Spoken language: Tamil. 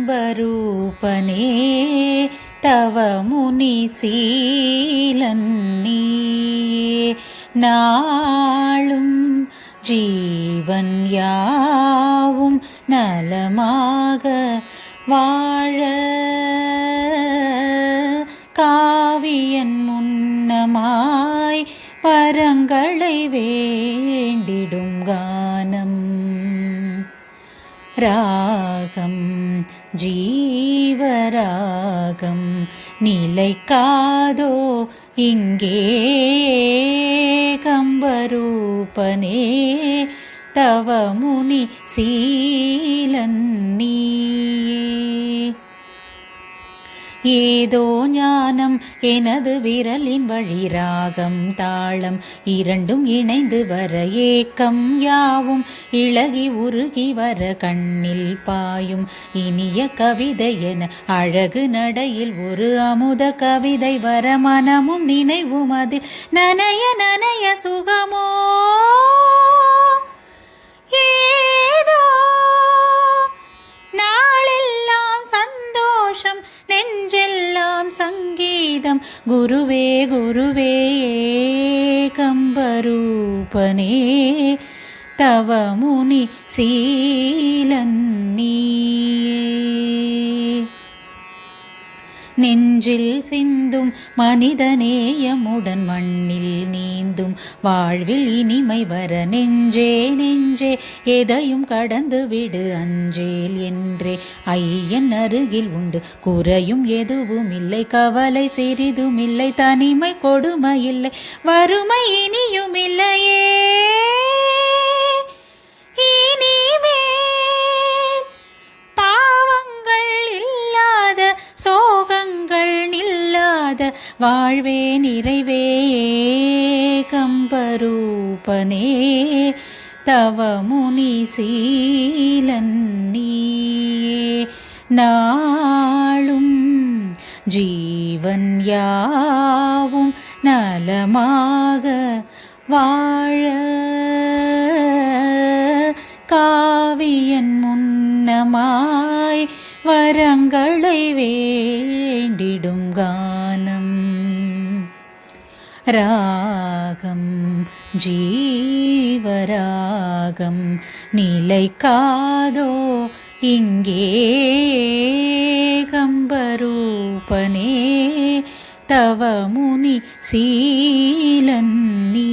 ஏகம்பரூபனே தவ முனி சீலன் நீயே நாளும் ஜீவன் யாவும் நலமாக வாழ காவியன் முன்னமாய் வரங்களை வேண்டிடும் கானம் ராகம் ஜீவராகம் நிலைக்காதோ இங்கே கம்பரூபனே தவ முனி சீலன் நீயே ஏதோ ஞானம் எனது விரலின் வழி ராகம் தாளம் இரண்டும் இணைந்து வர ஏக்கம் யாவும் இளகி உருகி வர கண்ணில் பாயும் இனிய கவிதை என அழகு நடையில் ஒரு அமுத கவிதை வர மனமும் நினைவும் அதில் நனைய நனைய சுகமோ ஏதோ நாளெல்லாம் சந்தோஷம் நெஞ்செல்லாம் சங்கீதம் குருவே குருவே ஏகம்பரூபனே தவ முனி சீலன் நீயே நெஞ்சில் சிந்தும் மனிதநேயமுடன் மண்ணில் நீந்தும் வாழ்வில் இனிமை வர நெஞ்சே நெஞ்சே எதையும் கடந்து விடு அஞ்சேல் என்றே ஐயன் அருகில் உண்டு குறையும் எதுவும் இல்லை கவலை சிறிதும் இல்லை தனிமை கொடுமை இல்லை வறுமை இனியும் இல்லையே சோகங்கள் நில்லாத வாழ்வே நிறைவே ஏகம்பரூபனே தவ முனி சீலன் நீயே நாளும் ஜீவன் யாவும் நலமாக வாழ காவியன் முன்னமாய் வரங்களை வேண்டிடும் கானம் ராகம் ஜீவராகம் நிலைக்காதோ இங்கே கம்பரூபனே தவ முனி சீலன் நீ